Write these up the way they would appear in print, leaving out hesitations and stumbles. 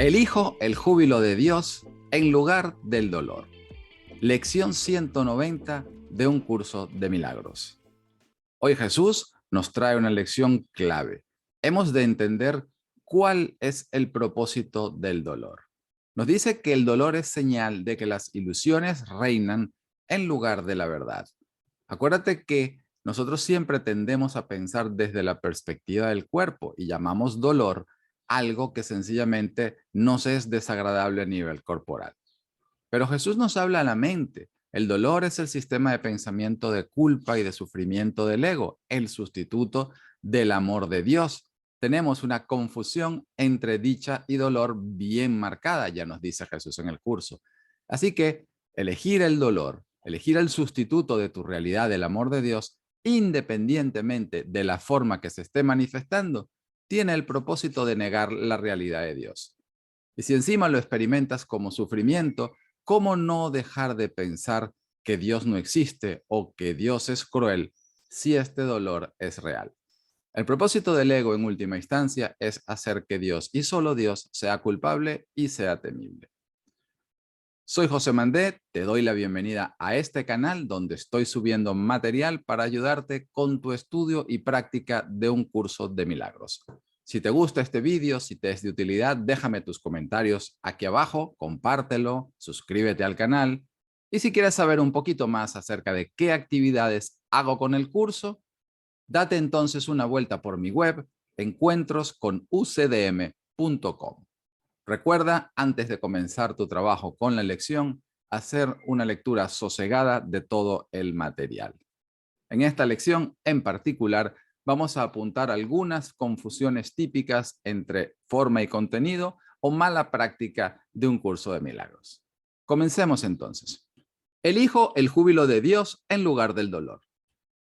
Elijo el júbilo de Dios en lugar del dolor. Lección 190 de un curso de milagros. Hoy Jesús nos trae una lección clave. Hemos de entender cuál es el propósito del dolor. Nos dice que el dolor es señal de que las ilusiones reinan en lugar de la verdad. Acuérdate que nosotros siempre tendemos a pensar desde la perspectiva del cuerpo y llamamos dolor algo que sencillamente nos es desagradable a nivel corporal. Pero Jesús nos habla a la mente. El dolor es el sistema de pensamiento de culpa y de sufrimiento del ego, el sustituto del amor de Dios. Tenemos una confusión entre dicha y dolor bien marcada, ya nos dice Jesús en el curso. Así que elegir el dolor, elegir el sustituto de tu realidad del amor de Dios, independientemente de la forma que se esté manifestando, tiene el propósito de negar la realidad de Dios. Y si encima lo experimentas como sufrimiento, ¿cómo no dejar de pensar que Dios no existe o que Dios es cruel si este dolor es real? El propósito del ego en última instancia es hacer que Dios y solo Dios sea culpable y sea temible. Soy José Mandet, te doy la bienvenida a este canal donde estoy subiendo material para ayudarte con tu estudio y práctica de un curso de milagros. Si te gusta este vídeo, si te es de utilidad, déjame tus comentarios aquí abajo, compártelo, suscríbete al canal. Y si quieres saber un poquito más acerca de qué actividades hago con el curso, date entonces una vuelta por mi web, encuentrosconucdm.com. Recuerda, antes de comenzar tu trabajo con la lección, hacer una lectura sosegada de todo el material. En esta lección, en particular, vamos a apuntar algunas confusiones típicas entre forma y contenido o mala práctica de un curso de milagros. Comencemos entonces. Elijo el júbilo de Dios en lugar del dolor.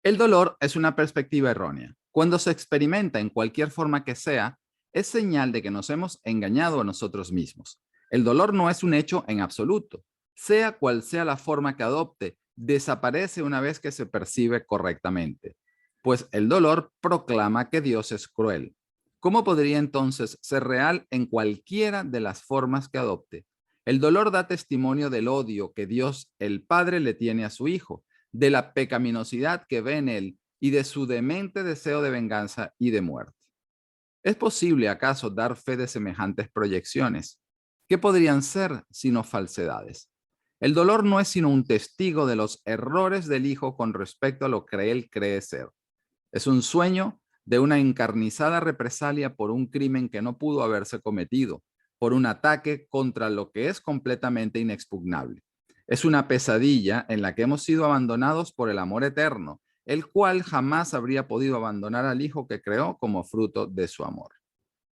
El dolor es una perspectiva errónea. Cuando se experimenta en cualquier forma que sea, es señal de que nos hemos engañado a nosotros mismos. El dolor no es un hecho en absoluto. Sea cual sea la forma que adopte, desaparece una vez que se percibe correctamente. Pues el dolor proclama que Dios es cruel. ¿Cómo podría entonces ser real en cualquiera de las formas que adopte? El dolor da testimonio del odio que Dios, el Padre, le tiene a su Hijo, de la pecaminosidad que ve en él y de su demente deseo de venganza y de muerte. ¿Es posible acaso dar fe de semejantes proyecciones? ¿Qué podrían ser sino falsedades? El dolor no es sino un testigo de los errores del Hijo con respecto a lo que él cree ser. Es un sueño de una encarnizada represalia por un crimen que no pudo haberse cometido, por un ataque contra lo que es completamente inexpugnable. Es una pesadilla en la que hemos sido abandonados por el amor eterno, el cual jamás habría podido abandonar al Hijo que creó como fruto de su amor.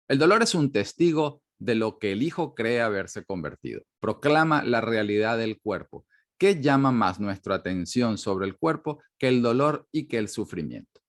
El dolor es un testigo de lo que el Hijo cree haberse convertido. Proclama la realidad del cuerpo. ¿Qué llama más nuestra atención sobre el cuerpo que el dolor y que el sufrimiento?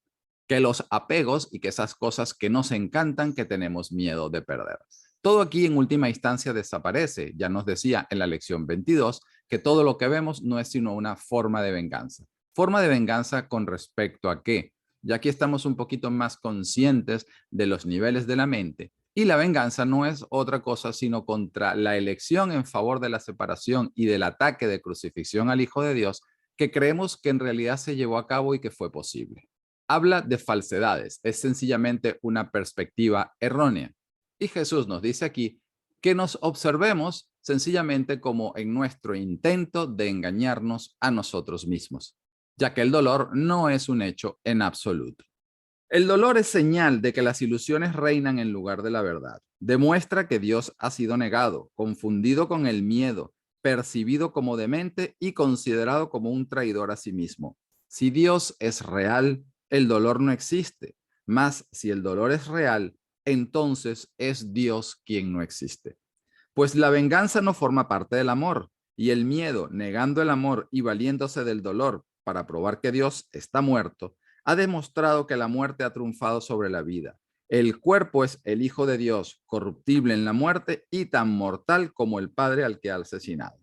Que los apegos y que esas cosas que nos encantan que tenemos miedo de perder. Todo aquí en última instancia desaparece. Ya nos decía en la lección 22 que todo lo que vemos no es sino una forma de venganza. Forma de venganza con respecto a qué. Ya aquí estamos un poquito más conscientes de los niveles de la mente. Y la venganza no es otra cosa sino contra la elección en favor de la separación y del ataque de crucifixión al Hijo de Dios que creemos que en realidad se llevó a cabo y que fue posible. Habla de falsedades, es sencillamente una perspectiva errónea. Y Jesús nos dice aquí que nos observemos sencillamente como en nuestro intento de engañarnos a nosotros mismos, ya que el dolor no es un hecho en absoluto. El dolor es señal de que las ilusiones reinan en lugar de la verdad. Demuestra que Dios ha sido negado, confundido con el miedo, percibido como demente y considerado como un traidor a sí mismo. Si Dios es real, el dolor no existe. Mas si el dolor es real, entonces es Dios quien no existe. Pues la venganza no forma parte del amor, y el miedo, negando el amor y valiéndose del dolor para probar que Dios está muerto, ha demostrado que la muerte ha triunfado sobre la vida. El cuerpo es el Hijo de Dios, corruptible en la muerte y tan mortal como el Padre al que ha asesinado.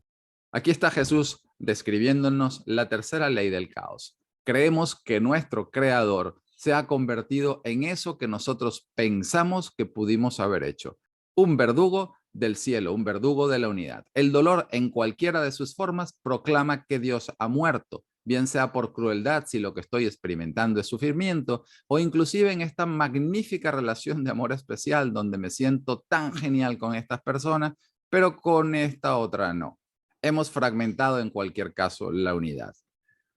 Aquí está Jesús describiéndonos la tercera ley del caos. Creemos que nuestro Creador se ha convertido en eso que nosotros pensamos que pudimos haber hecho, un verdugo del cielo, un verdugo de la unidad. El dolor en cualquiera de sus formas proclama que Dios ha muerto, bien sea por crueldad si lo que estoy experimentando es sufrimiento, o inclusive en esta magnífica relación de amor especial donde me siento tan genial con estas personas, pero con esta otra no. Hemos fragmentado en cualquier caso la unidad.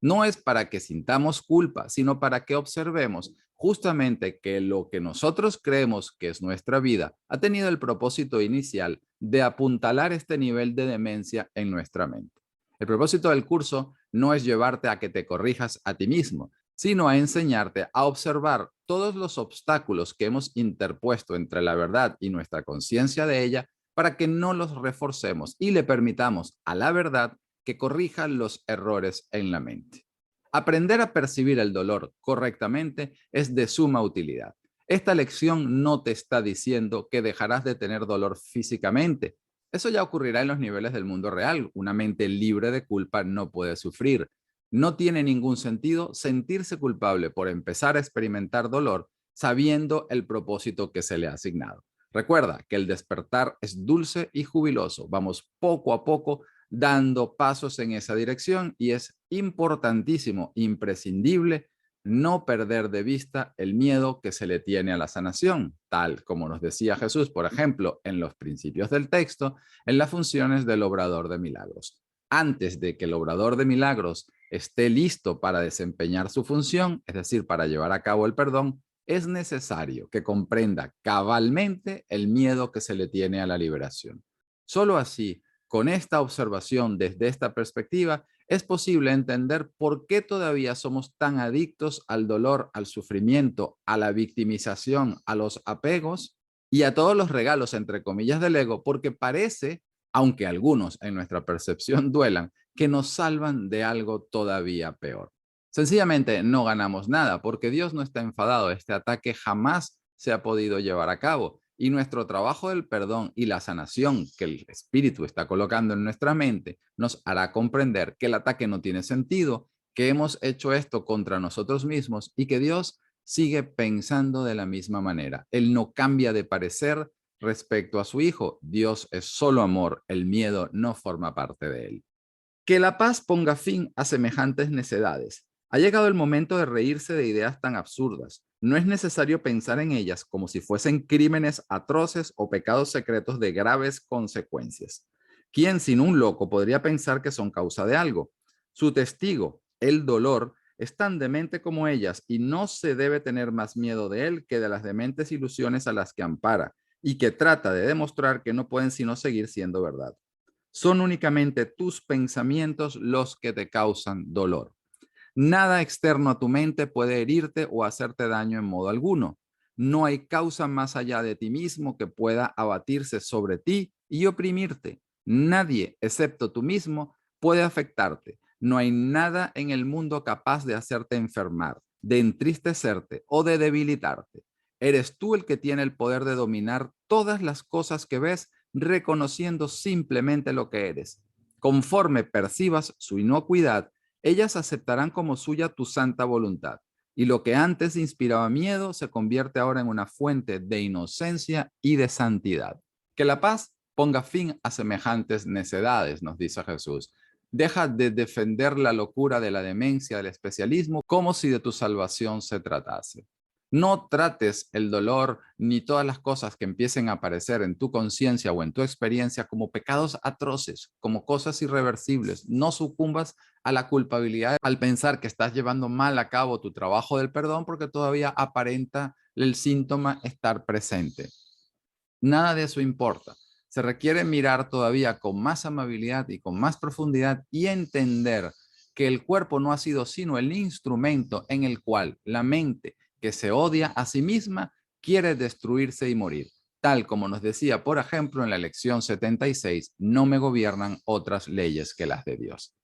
No es para que sintamos culpa, sino para que observemos justamente que lo que nosotros creemos que es nuestra vida ha tenido el propósito inicial de apuntalar este nivel de demencia en nuestra mente. El propósito del curso no es llevarte a que te corrijas a ti mismo, sino a enseñarte a observar todos los obstáculos que hemos interpuesto entre la verdad y nuestra conciencia de ella para que no los reforcemos y le permitamos a la verdad que corrija los errores en la mente. Aprender a percibir el dolor correctamente es de suma utilidad. Esta lección no te está diciendo que dejarás de tener dolor físicamente. Eso ya ocurrirá en los niveles del mundo real. Una mente libre de culpa no puede sufrir. No tiene ningún sentido sentirse culpable por empezar a experimentar dolor sabiendo el propósito que se le ha asignado. Recuerda que el despertar es dulce y jubiloso. Vamos poco a poco dando pasos en esa dirección y es importantísimo, imprescindible, no perder de vista el miedo que se le tiene a la sanación, tal como nos decía Jesús, por ejemplo, en los principios del texto, en las funciones del obrador de milagros. Antes de que el obrador de milagros esté listo para desempeñar su función, es decir, para llevar a cabo el perdón, es necesario que comprenda cabalmente el miedo que se le tiene a la liberación. Solo así, con esta observación desde esta perspectiva, es posible entender por qué todavía somos tan adictos al dolor, al sufrimiento, a la victimización, a los apegos y a todos los regalos, entre comillas, del ego, porque parece, aunque algunos en nuestra percepción duelan, que nos salvan de algo todavía peor. Sencillamente no ganamos nada porque Dios no está enfadado. Este ataque jamás se ha podido llevar a cabo. Y nuestro trabajo del perdón y la sanación que el Espíritu está colocando en nuestra mente nos hará comprender que el ataque no tiene sentido, que hemos hecho esto contra nosotros mismos y que Dios sigue pensando de la misma manera. Él no cambia de parecer respecto a su Hijo. Dios es solo amor, el miedo no forma parte de él. Que la paz ponga fin a semejantes necedades. Ha llegado el momento de reírse de ideas tan absurdas. No es necesario pensar en ellas como si fuesen crímenes atroces o pecados secretos de graves consecuencias. ¿Quién sin un loco podría pensar que son causa de algo? Su testigo, el dolor, es tan demente como ellas y no se debe tener más miedo de él que de las dementes ilusiones a las que ampara y que trata de demostrar que no pueden sino seguir siendo verdad. Son únicamente tus pensamientos los que te causan dolor. Nada externo a tu mente puede herirte o hacerte daño en modo alguno. No hay causa más allá de ti mismo que pueda abatirse sobre ti y oprimirte. Nadie, excepto tú mismo, puede afectarte. No hay nada en el mundo capaz de hacerte enfermar, de entristecerte o de debilitarte. Eres tú el que tiene el poder de dominar todas las cosas que ves, reconociendo simplemente lo que eres. Conforme percibas su inocuidad, ellas aceptarán como suya tu santa voluntad, y lo que antes inspiraba miedo se convierte ahora en una fuente de inocencia y de santidad. Que la paz ponga fin a semejantes necedades, nos dice Jesús. Deja de defender la locura de la demencia del especialismo como si de tu salvación se tratase. No trates el dolor ni todas las cosas que empiecen a aparecer en tu conciencia o en tu experiencia como pecados atroces, como cosas irreversibles. No sucumbas a la culpabilidad al pensar que estás llevando mal a cabo tu trabajo del perdón porque todavía aparenta el síntoma estar presente. Nada de eso importa. Se requiere mirar todavía con más amabilidad y con más profundidad y entender que el cuerpo no ha sido sino el instrumento en el cual la mente que se odia a sí misma quiere destruirse y morir. Tal como nos decía, por ejemplo, en la lección 76, no me gobiernan otras leyes que las de Dios.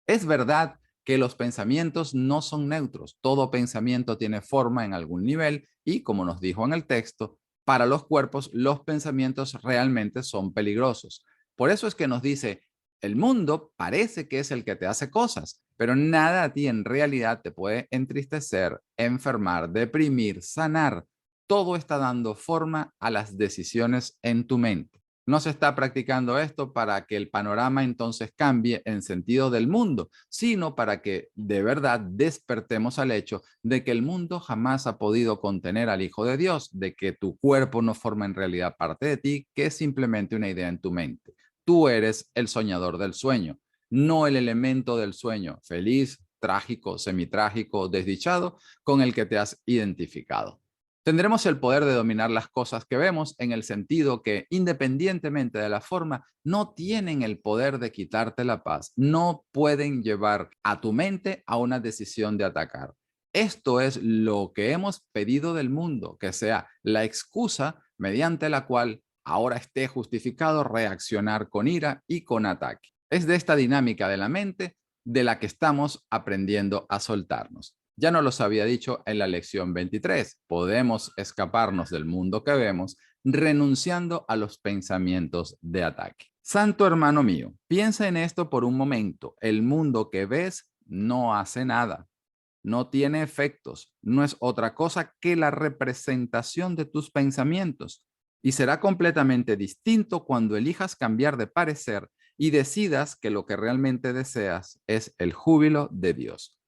Es verdad que los pensamientos no son neutros. Todo pensamiento tiene forma en algún nivel y, como nos dijo en el texto, para los cuerpos los pensamientos realmente son peligrosos. Por eso es que nos dice, el mundo parece que es el que te hace cosas, pero nada a ti en realidad te puede entristecer, enfermar, deprimir, sanar. Todo está dando forma a las decisiones en tu mente. No se está practicando esto para que el panorama entonces cambie en sentido del mundo, sino para que de verdad despertemos al hecho de que el mundo jamás ha podido contener al Hijo de Dios, de que tu cuerpo no forma en realidad parte de ti, que es simplemente una idea en tu mente. Tú eres el soñador del sueño, no el elemento del sueño, feliz, trágico, semitrágico, desdichado, con el que te has identificado. Tendremos el poder de dominar las cosas que vemos en el sentido que, independientemente de la forma, no tienen el poder de quitarte la paz, no pueden llevar a tu mente a una decisión de atacar. Esto es lo que hemos pedido del mundo, que sea la excusa mediante la cual ahora esté justificado reaccionar con ira y con ataque. Es de esta dinámica de la mente de la que estamos aprendiendo a soltarnos. Ya nos los había dicho en la lección 23. Podemos escaparnos del mundo que vemos renunciando a los pensamientos de ataque. Santo hermano mío, piensa en esto por un momento. El mundo que ves no hace nada, no tiene efectos, no es otra cosa que la representación de tus pensamientos y será completamente distinto cuando elijas cambiar de parecer y decidas que lo que realmente deseas es el júbilo de Dios.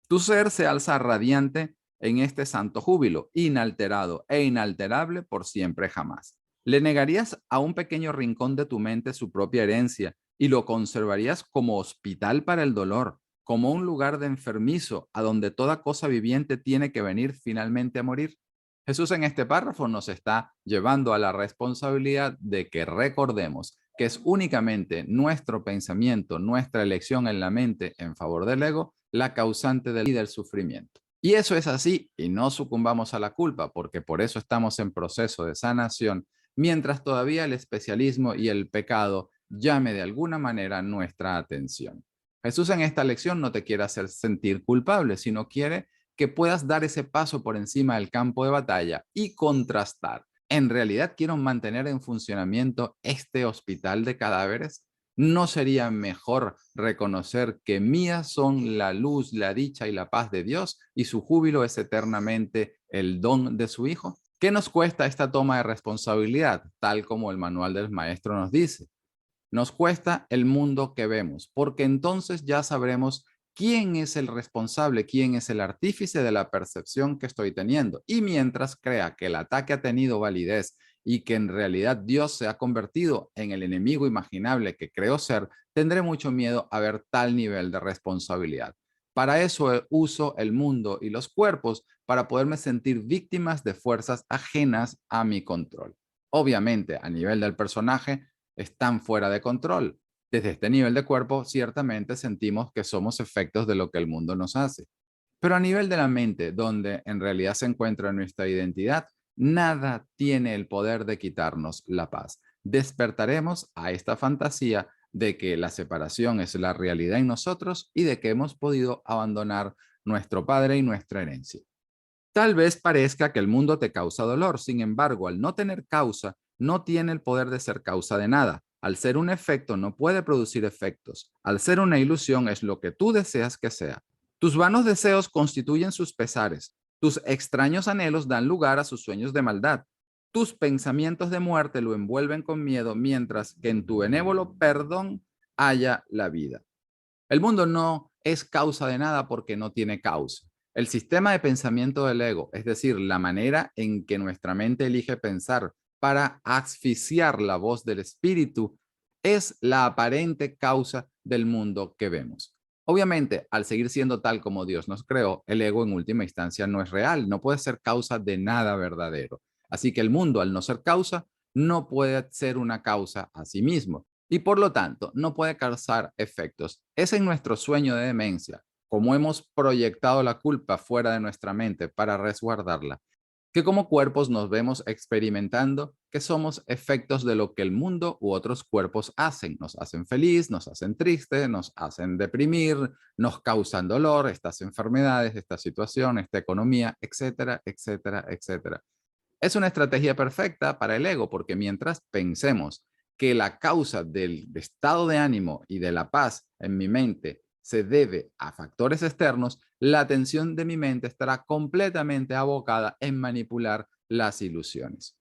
Tu ser se alza radiante en este santo júbilo, inalterado e inalterable por siempre jamás. Le negarías a un pequeño rincón de tu mente su propia herencia y lo conservarías como hospital para el dolor, como un lugar de enfermizo a donde toda cosa viviente tiene que venir finalmente a morir. Jesús en este párrafo nos está llevando a la responsabilidad de que recordemos que es únicamente nuestro pensamiento, nuestra elección en la mente en favor del ego, la causante del sufrimiento. Y eso es así y no sucumbamos a la culpa, porque por eso estamos en proceso de sanación, mientras todavía el especialismo y el pecado llame de alguna manera nuestra atención. Jesús en esta lección no te quiere hacer sentir culpable, sino quiere que puedas dar ese paso por encima del campo de batalla y contrastar. ¿En realidad quiero mantener en funcionamiento este hospital de cadáveres? ¿No sería mejor reconocer que mías son la luz, la dicha y la paz de Dios y su júbilo es eternamente el don de su Hijo? ¿Qué nos cuesta esta toma de responsabilidad, tal como el manual del maestro nos dice? Nos cuesta el mundo que vemos, porque entonces ya sabremos quién es el responsable, quién es el artífice de la percepción que estoy teniendo. Y mientras crea que el ataque ha tenido validez y que en realidad Dios se ha convertido en el enemigo imaginable que creo ser, tendré mucho miedo a ver tal nivel de responsabilidad. Para eso uso el mundo y los cuerpos para poderme sentir víctimas de fuerzas ajenas a mi control. Obviamente, a nivel del personaje, están fuera de control. Desde este nivel de cuerpo, ciertamente sentimos que somos efectos de lo que el mundo nos hace. Pero a nivel de la mente, donde en realidad se encuentra nuestra identidad, nada tiene el poder de quitarnos la paz. Despertaremos a esta fantasía de que la separación es la realidad en nosotros y de que hemos podido abandonar nuestro padre y nuestra herencia. Tal vez parezca que el mundo te causa dolor, sin embargo, al no tener causa, no tiene el poder de ser causa de nada. Al ser un efecto, no puede producir efectos. Al ser una ilusión, es lo que tú deseas que sea. Tus vanos deseos constituyen sus pesares. Tus extraños anhelos dan lugar a sus sueños de maldad. Tus pensamientos de muerte lo envuelven con miedo, mientras que en tu benévolo perdón haya la vida. El mundo no es causa de nada porque no tiene causa. El sistema de pensamiento del ego, es decir, la manera en que nuestra mente elige pensar para asfixiar la voz del espíritu, es la aparente causa del mundo que vemos. Obviamente, al seguir siendo tal como Dios nos creó, el ego en última instancia no es real, no puede ser causa de nada verdadero. Así que el mundo, al no ser causa, no puede ser una causa a sí mismo y por lo tanto no puede causar efectos. Es en nuestro sueño de demencia, como hemos proyectado la culpa fuera de nuestra mente para resguardarla, que como cuerpos nos vemos experimentando que somos efectos de lo que el mundo u otros cuerpos hacen. Nos hacen feliz, nos hacen triste, nos hacen deprimir, nos causan dolor, estas enfermedades, esta situación, esta economía, etcétera, etcétera, etcétera. Es una estrategia perfecta para el ego porque mientras pensemos que la causa del estado de ánimo y de la paz en mi mente se debe a factores externos, la atención de mi mente estará completamente abocada en manipular las ilusiones.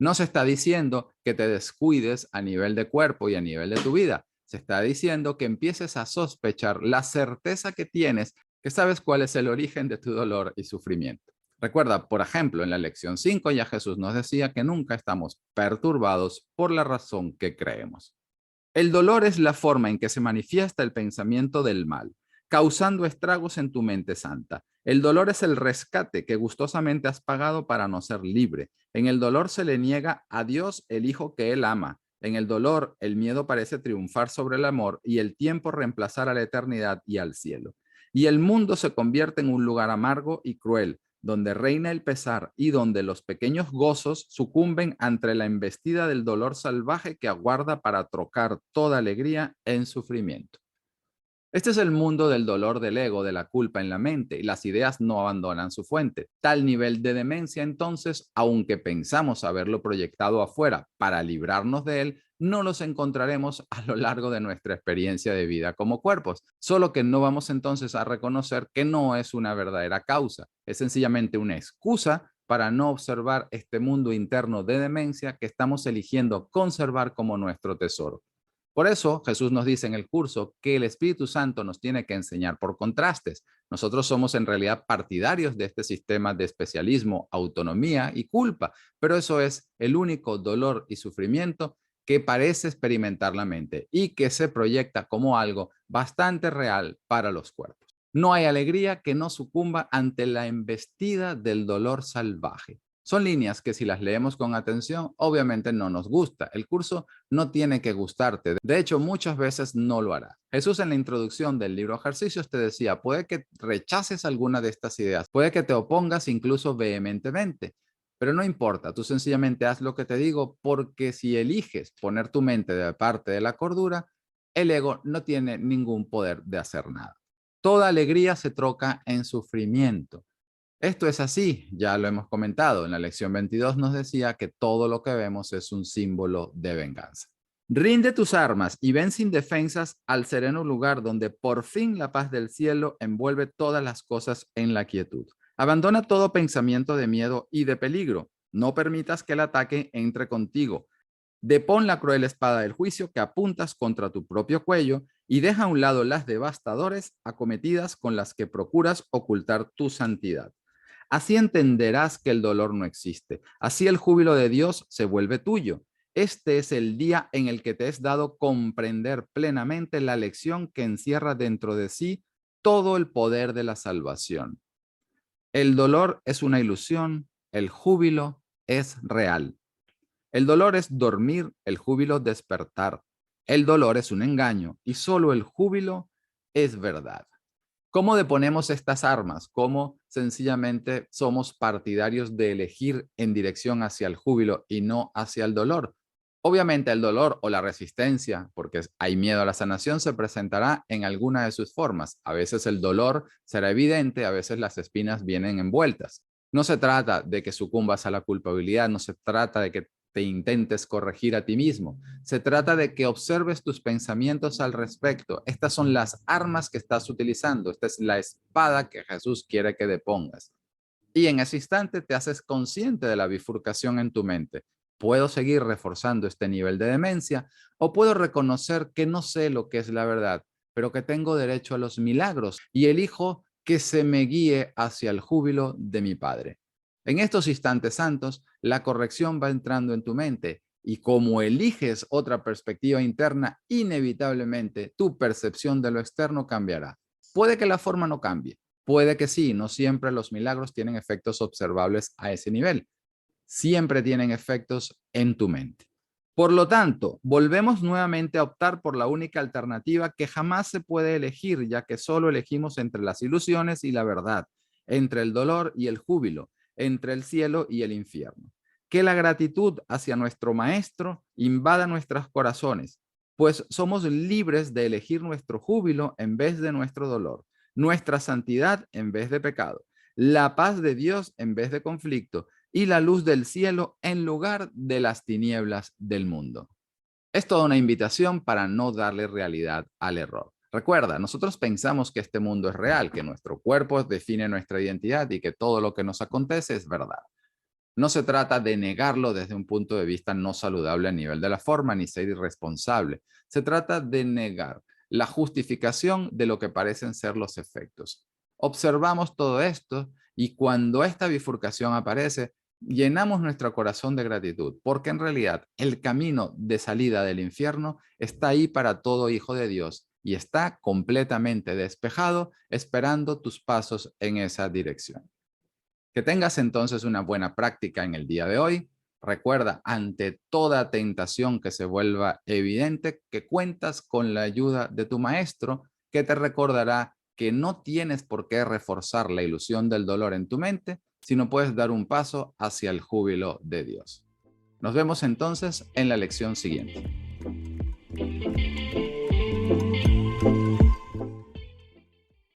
No se está diciendo que te descuides a nivel de cuerpo y a nivel de tu vida. Se está diciendo que empieces a sospechar la certeza que tienes, que sabes cuál es el origen de tu dolor y sufrimiento. Recuerda, por ejemplo, en la lección 5 ya Jesús nos decía que nunca estamos perturbados por la razón que creemos. El dolor es la forma en que se manifiesta el pensamiento del mal, causando estragos en tu mente santa. El dolor es el rescate que gustosamente has pagado para no ser libre. En el dolor se le niega a Dios el Hijo que Él ama. En el dolor, el miedo parece triunfar sobre el amor y el tiempo reemplazar a la eternidad y al cielo. Y el mundo se convierte en un lugar amargo y cruel, donde reina el pesar y donde los pequeños gozos sucumben ante la embestida del dolor salvaje que aguarda para trocar toda alegría en sufrimiento. Este es el mundo del dolor del ego, de la culpa en la mente, y las ideas no abandonan su fuente. Tal nivel de demencia, entonces, aunque pensamos haberlo proyectado afuera para librarnos de él, no los encontraremos a lo largo de nuestra experiencia de vida como cuerpos, solo que no vamos entonces a reconocer que no es una verdadera causa, es sencillamente una excusa para no observar este mundo interno de demencia que estamos eligiendo conservar como nuestro tesoro. Por eso Jesús nos dice en el curso que el Espíritu Santo nos tiene que enseñar por contrastes. Nosotros somos en realidad partidarios de este sistema de especialismo, autonomía y culpa, pero eso es el único dolor y sufrimiento que parece experimentar la mente y que se proyecta como algo bastante real para los cuerpos. No hay alegría que no sucumba ante la embestida del dolor salvaje. Son líneas que si las leemos con atención, obviamente no nos gusta. El curso no tiene que gustarte. De hecho, muchas veces no lo hará. Jesús en la introducción del libro Ejercicios te decía, puede que rechaces alguna de estas ideas, puede que te opongas incluso vehementemente, pero no importa, tú sencillamente haz lo que te digo, porque si eliges poner tu mente de parte de la cordura, el ego no tiene ningún poder de hacer nada. Toda alegría se troca en sufrimiento. Esto es así, ya lo hemos comentado. En la lección 22 nos decía que todo lo que vemos es un símbolo de venganza. Rinde tus armas y ven sin defensas al sereno lugar donde por fin la paz del cielo envuelve todas las cosas en la quietud. Abandona todo pensamiento de miedo y de peligro. No permitas que el ataque entre contigo. Depón la cruel espada del juicio que apuntas contra tu propio cuello y deja a un lado las devastadoras acometidas con las que procuras ocultar tu santidad. Así entenderás que el dolor no existe. Así el júbilo de Dios se vuelve tuyo. Este es el día en el que te es dado comprender plenamente la lección que encierra dentro de sí todo el poder de la salvación. El dolor es una ilusión, el júbilo es real. El dolor es dormir, el júbilo despertar. El dolor es un engaño y solo el júbilo es verdad. ¿Cómo deponemos estas armas? ¿Cómo sencillamente somos partidarios de elegir en dirección hacia el júbilo y no hacia el dolor? Obviamente el dolor o la resistencia, porque hay miedo a la sanación, se presentará en alguna de sus formas. A veces el dolor será evidente, a veces las espinas vienen envueltas. No se trata de que sucumbas a la culpabilidad, no se trata de que te intentes corregir a ti mismo. Se trata de que observes tus pensamientos al respecto. Estas son las armas que estás utilizando. Esta es la espada que Jesús quiere que depongas. Y en ese instante te haces consciente de la bifurcación en tu mente. ¿Puedo seguir reforzando este nivel de demencia o puedo reconocer que no sé lo que es la verdad, pero que tengo derecho a los milagros y elijo que se me guíe hacia el júbilo de mi Padre? En estos instantes santos, la corrección va entrando en tu mente y como eliges otra perspectiva interna, inevitablemente tu percepción de lo externo cambiará. Puede que la forma no cambie, puede que sí, no siempre los milagros tienen efectos observables a ese nivel, siempre tienen efectos en tu mente. Por lo tanto, volvemos nuevamente a optar por la única alternativa que jamás se puede elegir, ya que solo elegimos entre las ilusiones y la verdad, entre el dolor y el júbilo, entre el cielo y el infierno. Que la gratitud hacia nuestro Maestro invada nuestros corazones, pues somos libres de elegir nuestro júbilo en vez de nuestro dolor, nuestra santidad en vez de pecado, la paz de Dios en vez de conflicto y la luz del cielo en lugar de las tinieblas del mundo. Es toda una invitación para no darle realidad al error. Recuerda, nosotros pensamos que este mundo es real, que nuestro cuerpo define nuestra identidad y que todo lo que nos acontece es verdad. No se trata de negarlo desde un punto de vista no saludable a nivel de la forma, ni ser irresponsable. Se trata de negar la justificación de lo que parecen ser los efectos. Observamos todo esto y cuando esta bifurcación aparece, llenamos nuestro corazón de gratitud, porque en realidad el camino de salida del infierno está ahí para todo hijo de Dios y está completamente despejado, esperando tus pasos en esa dirección. Que tengas entonces una buena práctica en el día de hoy. Recuerda, ante toda tentación que se vuelva evidente, que cuentas con la ayuda de tu maestro, que te recordará que no tienes por qué reforzar la ilusión del dolor en tu mente, sino puedes dar un paso hacia el júbilo de Dios. Nos vemos entonces en la lección siguiente.